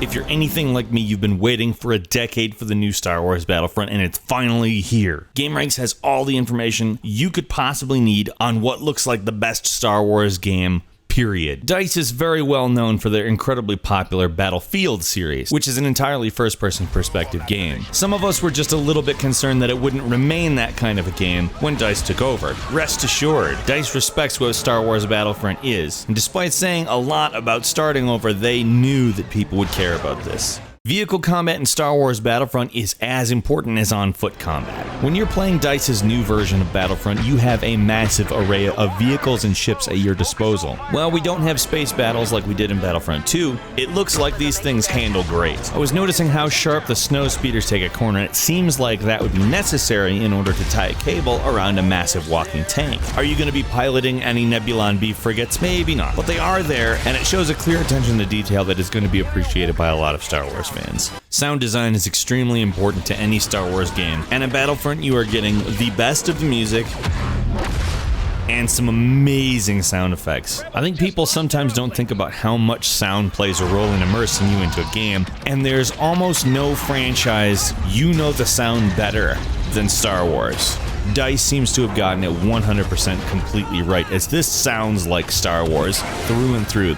If you're anything like me, you've been waiting for a decade for the new Star Wars Battlefront, and it's finally here. GameRanks has all the information you could possibly need on what looks like the best Star Wars game, period. DICE is very well known for their incredibly popular Battlefield series, which is an entirely first-person perspective game. Some of us were just a little bit concerned that it wouldn't remain that kind of a game when DICE took over. Rest assured, DICE respects what Star Wars Battlefront is, and despite saying a lot about starting over, they knew that people would care about this. Vehicle combat in Star Wars Battlefront is as important as on-foot combat. When you're playing DICE's new version of Battlefront, you have a massive array of vehicles and ships at your disposal. While we don't have space battles like we did in Battlefront 2, it looks like these things handle great. I was noticing how sharp the snow speeders take a corner, and it seems like that would be necessary in order to tie a cable around a massive walking tank. Are you going to be piloting any Nebulon B frigates? Maybe not. But they are there, and it shows a clear attention to detail that is going to be appreciated by a lot of Star Wars fans. Sound design is extremely important to any Star Wars game, and in Battlefront you are getting the best of the music and some amazing sound effects. I think people sometimes don't think about how much sound plays a role in immersing you into a game, and there's almost no franchise you know the sound better than Star Wars. DICE seems to have gotten it 100% completely right, as this sounds like Star Wars through and through.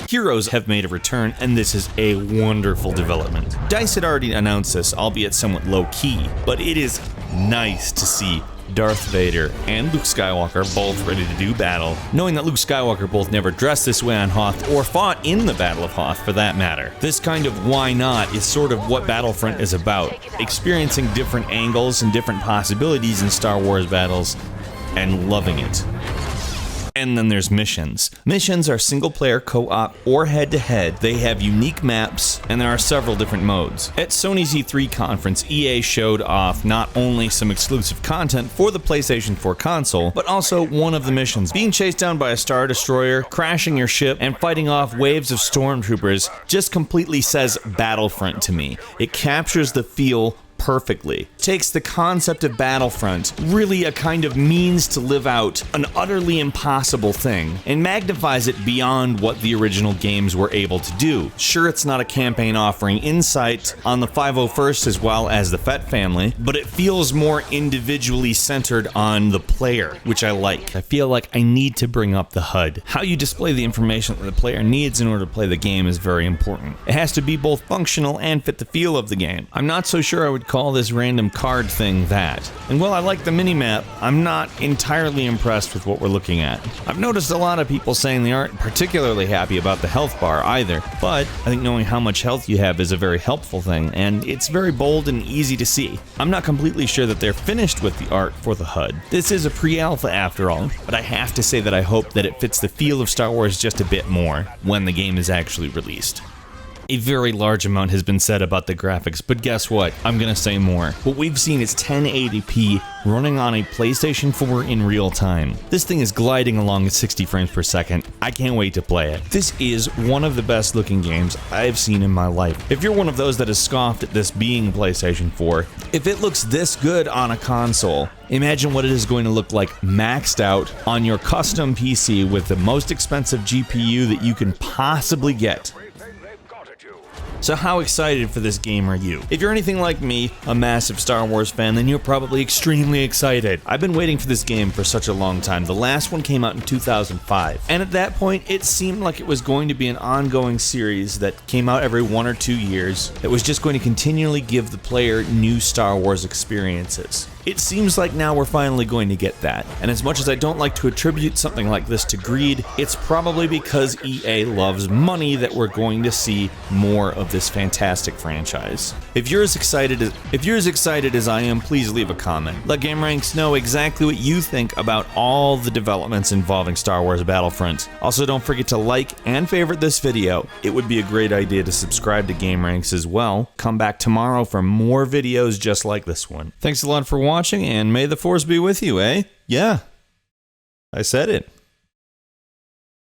Heroes have made a return, and this is a wonderful development. DICE had already announced this, albeit somewhat low-key, but it is nice to see Darth Vader and Luke Skywalker both ready to do battle, knowing that Luke Skywalker both never dressed this way on Hoth or fought in the Battle of Hoth for that matter. This kind of why not is sort of what Battlefront is about, experiencing different angles and different possibilities in Star Wars battles and loving it. And then there's missions. Missions are single-player, co-op, or head-to-head. They have unique maps, and there are several different modes. At Sony's E3 conference, EA showed off not only some exclusive content for the PlayStation 4 console, but also one of the missions. Being chased down by a Star Destroyer, crashing your ship, and fighting off waves of stormtroopers just completely says Battlefront to me. It captures the feel perfectly. Takes the concept of Battlefront, really a kind of means to live out an utterly impossible thing, and magnifies it beyond what the original games were able to do. Sure, it's not a campaign offering insight on the 501st as well as the Fett family, but it feels more individually centered on the player, which I like. I feel like I need to bring up the HUD. How you display the information that the player needs in order to play the game is very important. It has to be both functional and fit the feel of the game. I'm not so sure I would call this random card thing that. And while I like the minimap, I'm not entirely impressed with what we're looking at. I've noticed a lot of people saying they aren't particularly happy about the health bar either, but I think knowing how much health you have is a very helpful thing, and it's very bold and easy to see. I'm not completely sure that they're finished with the art for the HUD. This is a pre-alpha after all, but I have to say that I hope that it fits the feel of Star Wars just a bit more when the game is actually released. A very large amount has been said about the graphics, but guess what? I'm gonna say more. What we've seen is 1080p running on a PlayStation 4 in real time. This thing is gliding along at 60 frames per second. I can't wait to play it. This is one of the best looking games I've seen in my life. If you're one of those that has scoffed at this being PlayStation 4, if it looks this good on a console, imagine what it is going to look like maxed out on your custom PC with the most expensive GPU that you can possibly get. So how excited for this game are you? If you're anything like me, a massive Star Wars fan, then you're probably extremely excited. I've been waiting for this game for such a long time. The last one came out in 2005, and at that point it seemed like it was going to be an ongoing series that came out every 1 or 2 years that was just going to continually give the player new Star Wars experiences. It seems like now we're finally going to get that, and as much as I don't like to attribute something like this to greed, it's probably because EA loves money that we're going to see more of this fantastic franchise. If you're as excited as I am, please leave a comment. Let GameRanks know exactly what you think about all the developments involving Star Wars Battlefront. Also, don't forget to like and favorite this video. It would be a great idea to subscribe to GameRanks as well. Come back tomorrow for more videos just like this one. Thanks a lot for watching, and may the Force be with you, eh? Yeah, I said it.